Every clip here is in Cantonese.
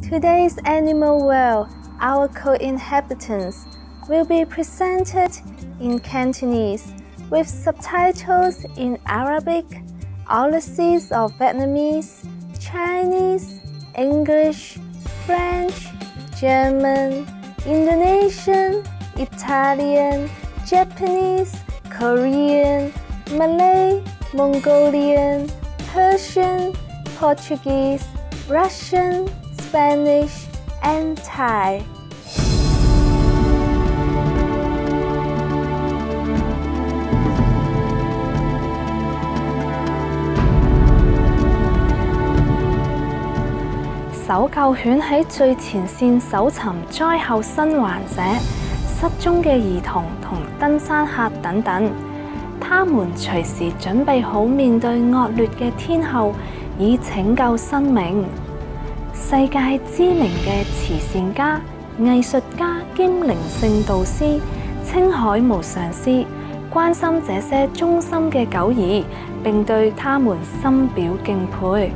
Today's animal world, our co-inhabitants, will be presented in Cantonese with subtitles in Arabic, Ulysses of Vietnamese, Chinese, English, French, German, Indonesian, Italian, Japanese, Korean, Malay, Mongolian, Persian, Portuguese, Russian, Spanish, and Thai. 搜救犬喺最前線搜尋災後生還者、失蹤嘅兒童同登山客等等，他們隨時準備好面對惡劣嘅天候，以拯救生命。世界知名嘅慈善家、藝術家兼靈性導師青海無上師關心這些忠心嘅狗兒，並對他們深表敬佩。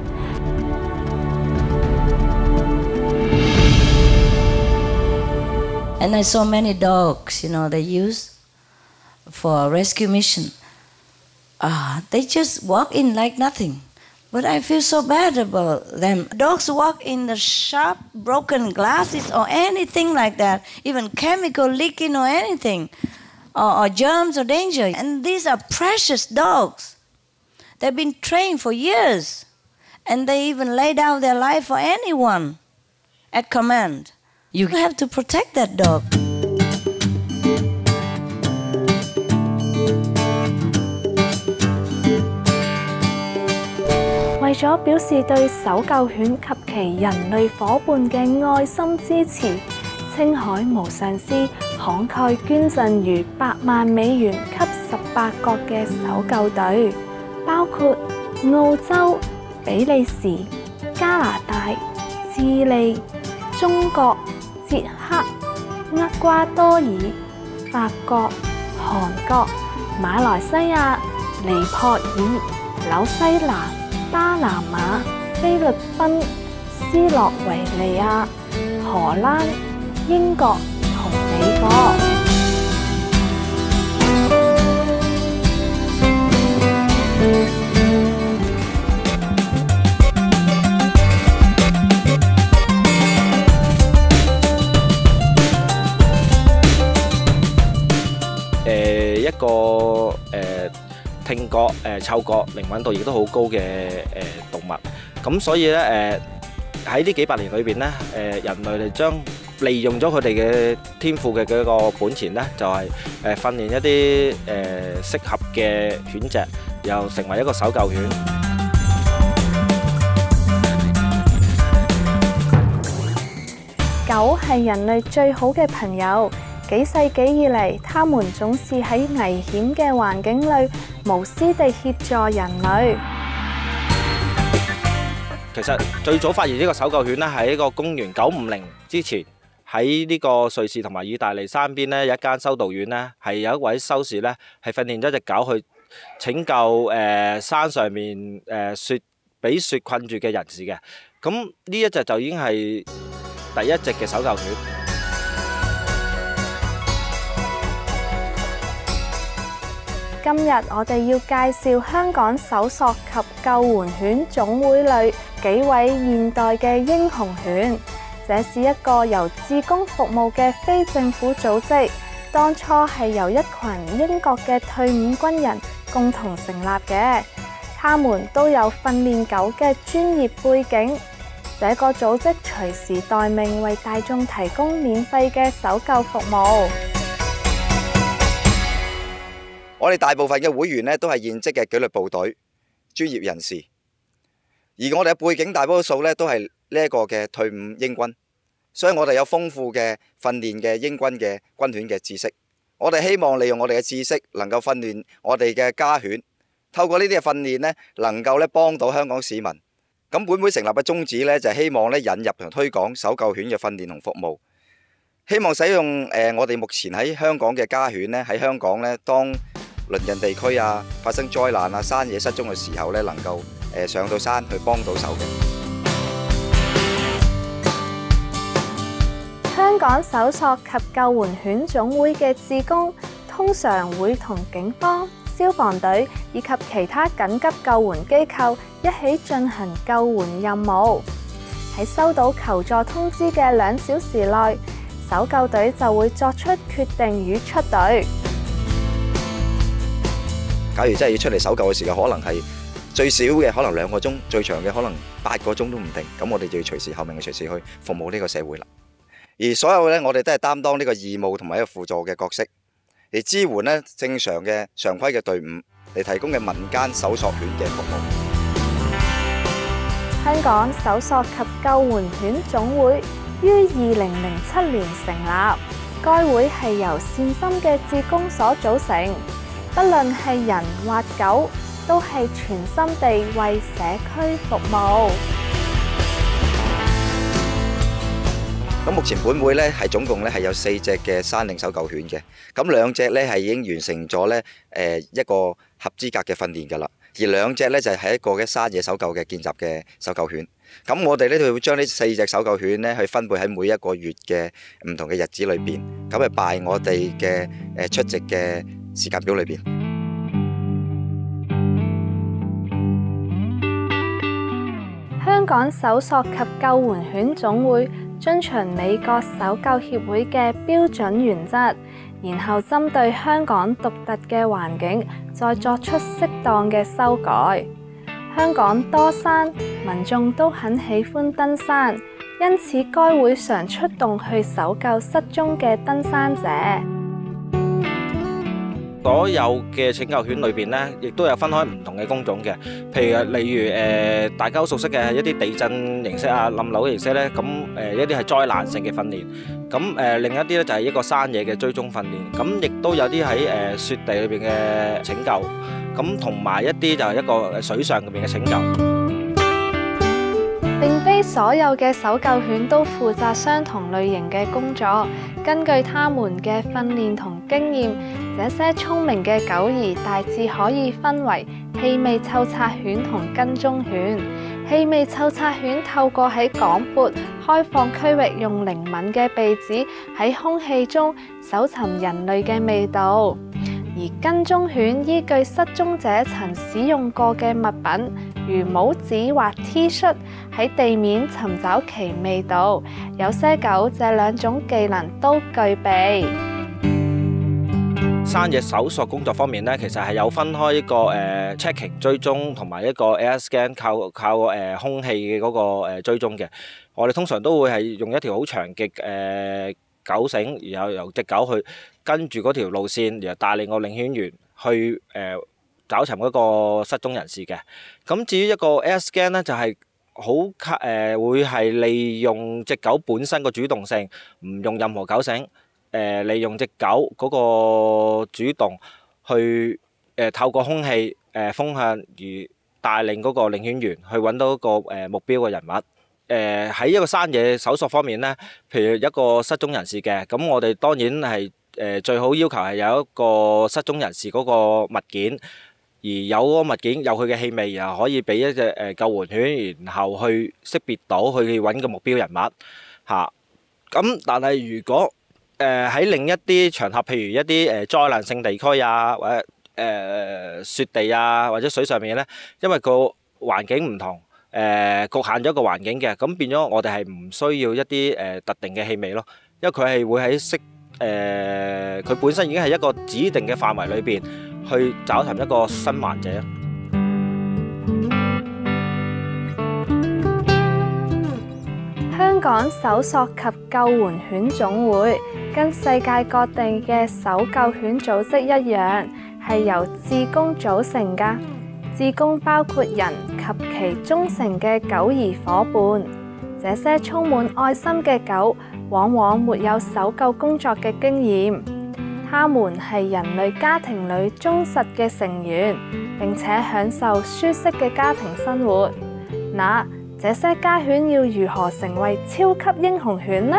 And I saw many dogs, they use for a rescue mission. They just walk in like nothing. But I feel so bad about them. Dogs walk in the sharp, broken glasses or anything like that, even chemical leaking or anything, or germs or danger. And these are precious dogs. They've been trained for years. And they even lay down their life for anyone at command. You have to protect that dog. 為咗表示對搜救犬及其人類伙伴嘅愛心支持，青海無上師慷慨捐贈逾8萬美元給18國嘅搜救隊，包括澳洲、比利時、加拿大、智利、中國、捷克、厄瓜多爾、法國、韓國、馬來西亞、尼泊爾、紐西蘭、巴拿馬、菲律賓、斯洛維尼亞、荷蘭、英國同美國。一個聽覺、嗅覺靈敏度亦都好高嘅動物，咁所以咧喺呢幾百年裏邊咧，人類嚟利用咗佢哋嘅天賦嘅嗰個本錢咧，就係訓練一啲適合嘅犬隻，又成為一個搜救犬。狗係人類最好嘅朋友。幾世紀以嚟，他們總是喺危險嘅環境裏無私地協助人類。其實最早發現呢個搜救犬咧，喺一個公元950之前，喺呢個瑞士同埋意大利山邊咧，有一間修道院咧，係有一位修士咧，係訓練咗隻狗去拯救山上面俾雪困住嘅人士嘅。咁呢一隻就已經係第一隻嘅搜救犬。今日我哋要介紹香港搜索及救援犬總會裏幾位現代嘅英雄犬。這是一個由志工服務嘅非政府組織，當初係由一群英國嘅退伍軍人共同成立嘅。他們都有訓練狗嘅專業背景。這個組織隨時待命，為大眾提供免費嘅搜救服務。我哋大部分嘅會員呢都係現職嘅紀律部隊專業人士，而我哋嘅背景大多數呢都係呢一個嘅退伍英軍，所以我哋有豐富嘅訓練嘅英軍嘅軍犬嘅知識。我哋希望利用我哋嘅知識，能夠訓練我哋嘅家犬，透過呢啲嘅訓練呢，能夠幫到香港市民。咁本會成立嘅宗旨呢，就係希望引入同推廣搜救犬嘅訓練同服務，希望使用我哋目前喺香港嘅家犬呢，喺香港呢當鄰近地區啊，發生災難啊、山野失蹤嘅時候呢，能夠上到山去幫到手嘅。港搜索及救援犬總會嘅志工通常會同警方、消防隊以及其他緊急救援機構一起進行救援任務。喺收到求助通知嘅2小時內，搜救隊就會作出決定與出隊。假如真係要出嚟搜救嘅時間，可能係最少嘅可能2個鐘，最長嘅可能8個鐘都唔定。咁我哋就要隨時候命嘅隨時去服務呢個社會啦。而所有呢，我哋都係擔當呢個義務同埋一個輔助嘅角色，嚟支援呢正常嘅常規嘅隊伍，嚟提供嘅民間搜索犬嘅服務。香港搜索及救援犬總會於2007年成立，該會係由善心嘅志工所組成，不論係人或狗，都係全心地為社區服務。咁目前本會咧係總共咧係有4隻嘅山領搜救犬嘅，咁2隻咧係已經完成咗咧一個合資格嘅訓練㗎啦，而2隻咧就係一個嘅山野搜救嘅見習嘅搜救犬。咁我哋呢度會將呢4隻搜救犬咧去分配喺每一個月嘅唔同嘅日子裏邊，咁係拜我哋嘅出席嘅時間表裏邊。香港搜索及救援犬總會遵循美國搜救協會嘅標準原則，然後針對香港獨特嘅環境，再作出適當嘅修改。香港多山，民眾都很喜歡登山，因此該會常出動去搜救失蹤嘅登山者。所有嘅拯救犬裏邊呢，亦都有分開唔同嘅工種嘅，譬如例如大家好熟悉嘅一啲地震形式啊、冧樓形式呢，咁一啲係災難性嘅訓練，咁另一啲呢，就係一個山野嘅追蹤訓練，咁亦都有啲喺雪地裏邊嘅拯救，咁同埋一啲就係一個水上入邊嘅拯救。並非所有嘅搜救犬都負責相同類型嘅工作，根據他們嘅訓練同經驗，這些聰明嘅狗兒大致可以分為氣味嗅察犬同跟蹤犬。氣味嗅察犬透過喺廣闊開放區域用靈敏嘅鼻子喺空氣中搜尋人類嘅味道，而跟蹤犬依據失蹤者曾使用過嘅物品，如帽子或 T 恤，喺地面尋找其味道。有些狗這2種技能都具備。山野搜索工作方面呢，其實係有分開一個checking 追蹤同埋一個 air scan 靠空氣嘅嗰個追蹤嘅。我哋通常都會係用一條好長嘅狗繩，然後由隻狗去跟住嗰條路線，然後帶領個領犬員去找尋嗰個失蹤人士嘅。咁至於一個 air scan 呢，就係會係利用隻狗本身個主動性，唔用任何狗繩。利用隻狗嗰個主動去透過空氣風向而帶領嗰個領犬員去揾到一個目標嘅人物。喺一個山野搜索方面呢，譬如一個失蹤人士嘅，咁我哋當然係最好要求係有一個失蹤人士嗰個物件，而有嗰個物件有佢嘅氣味，然後可以俾一隻救援犬，然後去識別到去揾個目標人物嚇。咁但係如果喺另一啲場合，譬如一啲災難性地區啊，或者雪地啊，或者水上面咧，因為個環境唔同，局限咗個環境嘅，咁變咗我哋係唔需要一啲特定嘅氣味咯，因為佢係會喺佢本身已經係一個指定嘅範圍裏邊去找尋一個生還者。香港搜索及救援犬總會跟世界各地嘅搜救犬組織一樣，係由志工組成㗎。志工包括人及其忠誠嘅狗兒夥伴。這些充滿愛心嘅狗，往往沒有搜救工作嘅經驗。它們係人類家庭裏忠實嘅成員，並且享受舒適嘅家庭生活。那這些家犬要如何成為超級英雄犬呢？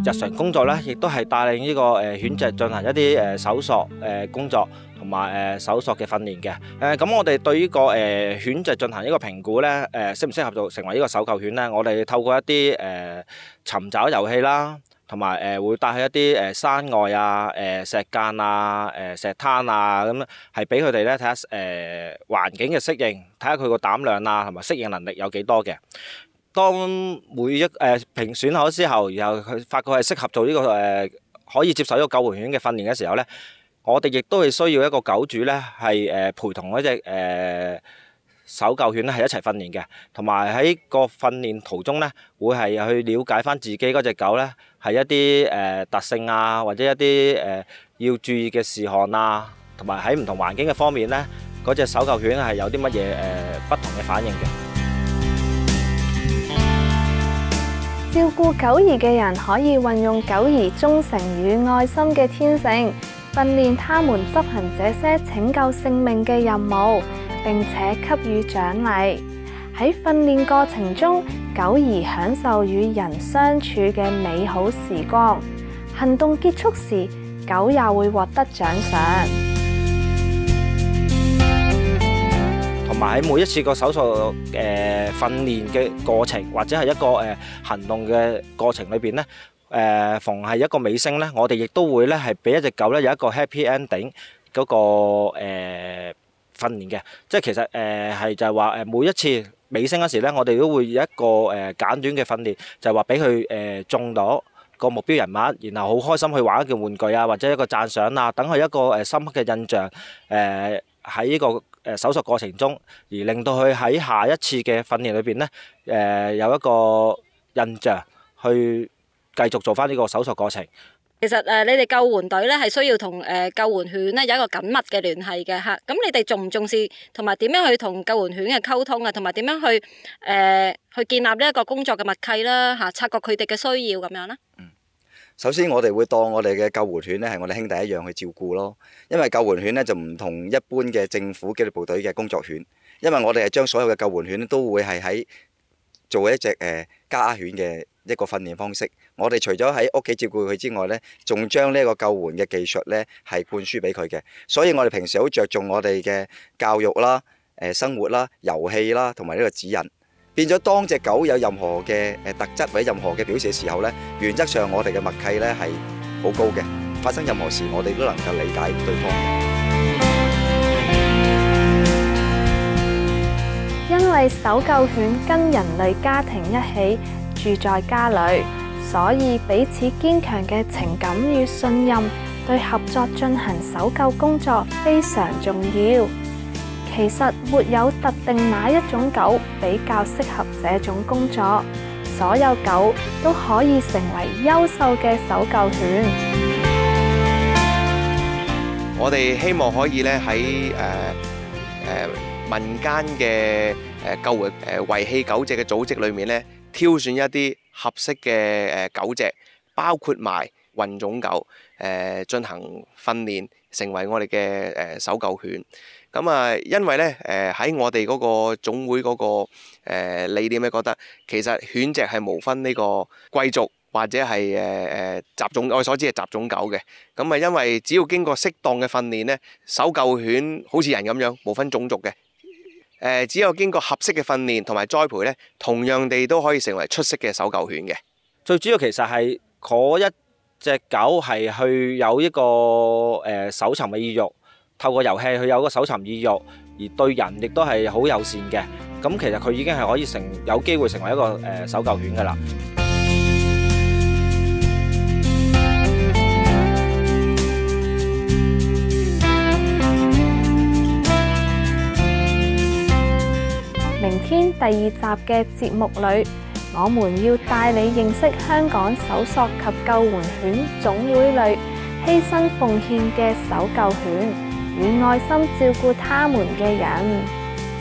日常工作咧，亦都係帶領呢個犬隻進行一啲搜索工作同埋搜索嘅訓練嘅。咁我哋對呢個犬隻進行呢個評估咧，適唔適合做成為呢個搜救犬咧？我哋透過一啲尋找遊戲啦，同埋會帶去一啲山外啊、石間啊、石灘啊，咁係俾佢哋咧睇下環境嘅適應，睇下佢個膽量啊同埋適應能力有幾多嘅。當每一評選好之後，然後佢發覺係適合做呢個可以接受呢個救援犬嘅訓練嘅時候咧，我哋亦都係需要一個狗主咧係陪同嗰隻搜救犬咧係一齊訓練嘅，同埋喺個訓練途中咧會係去了解翻自己嗰隻狗咧係一啲特性啊，或者一啲要注意嘅事項啊，同埋喺唔同環境嘅方面咧，嗰隻搜救犬係有啲乜嘢不同嘅反應嘅。照顧狗兒嘅人可以運用狗兒忠誠與愛心嘅天性，訓練他們執行這些拯救性命嘅任務，並且給予獎勵。喺訓練過程中，狗兒享受與人相處嘅美好時光。行動結束時，狗也會獲得獎賞。同埋喺每一次個搜索訓練嘅過程，或者係一個行動嘅過程裏邊咧，逢係一個尾聲咧，我哋亦都會咧係俾一隻狗咧有一個 happy ending 嗰個訓練嘅，即係其實係就係話每一次尾聲嗰時咧，我哋都會有一個簡短嘅訓練，就係話俾佢中到個目標人物，然後好開心去玩一件玩具啊，或者一個讚賞啊，等佢一個深刻嘅印象喺呢個搜索過程中，而令到佢喺下一次嘅訓練裏邊咧有一個印象去繼續做翻呢個搜索過程。其實你哋救援隊咧係需要同救援犬咧有一個緊密嘅聯繫嘅嚇。咁你哋重唔重視同埋點樣去同救援犬嘅溝通啊？同埋點樣去建立呢一個工作嘅默契啦嚇，察覺佢哋嘅需要咁樣咧？首先我哋會當我哋嘅救援犬咧係我哋兄弟一樣去照顧咯，因為救援犬咧就唔同一般嘅政府紀律部隊嘅工作犬，因為我哋係將所有嘅救援犬都會係喺做一隻家犬嘅一個訓練方式。我哋除咗喺屋企照顧佢之外咧，仲將呢一個救援嘅技術咧係灌輸俾佢嘅，所以我哋平時好着重我哋嘅教育啦、生活啦、遊戲啦同埋呢個指引。變咗當隻狗有任何嘅特質或者任何嘅表示嘅時候咧，原則上我哋嘅默契咧係好高嘅，發生任何事我哋都能夠理解對方嘅。因為搜救犬跟人類家庭一起住在家裏，所以彼此堅強嘅情感與信任，對合作進行搜救工作非常重要。其實沒有特定哪一種狗比較適合這種工作，所有狗都可以成為優秀嘅搜救犬。我哋希望可以咧喺民間嘅救援遺棄狗隻嘅組織裏面咧，挑選一啲合適嘅狗隻，包括埋混種狗進行訓練，成為我哋嘅搜救犬。咁啊，因為咧喺我哋嗰個總會嗰個理念咧，覺得其實犬隻係無分呢個貴族或者係雜種，我所知係雜種狗嘅。咁啊，因為只要經過適當嘅訓練咧，搜救犬好似人咁樣，無分種族嘅。只有經過合適嘅訓練同埋栽培咧，同樣地都可以成為出色嘅搜救犬嘅。最主要其實係嗰一隻狗係去有一個搜尋嘅意欲。透過遊戲佢有個搜尋意欲，而對人亦都係好友善嘅。咁其實佢已經係可以有機會成為一個搜救犬㗎啦。明天第2集嘅節目裏，我們要帶你認識香港搜索及救援犬總會裏犧牲奉獻嘅搜救犬。與愛心照顧他們嘅人，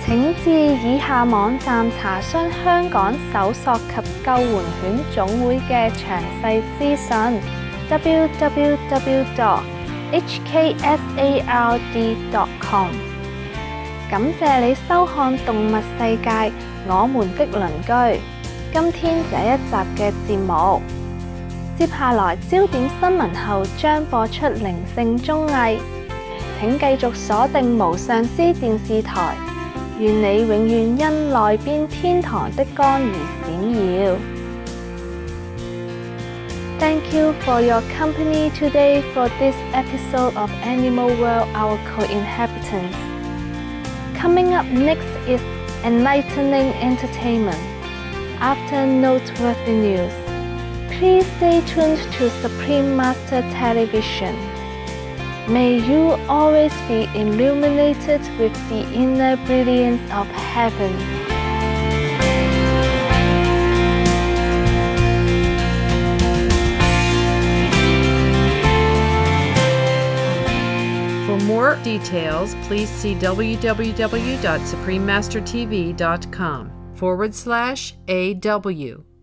請至以下網站查詢香港搜索及救援犬總會嘅詳細資訊 www.hksard.com。感謝你收看動物世界，我們的鄰居。今天這一集嘅節目。接下來焦點新聞後將播出靈性綜藝，請繼續鎖定無上師電視台，願你永遠因內邊天堂的光而閃耀。Thank you for your company today for this episode of Animal World, Our Co-Inhabitants. Coming up next is enlightening entertainment. After noteworthy news, please stay tuned to Supreme Master Television. May you always be illuminated with the inner brilliance of heaven. For more details, please see www.suprememastertv.com/AW.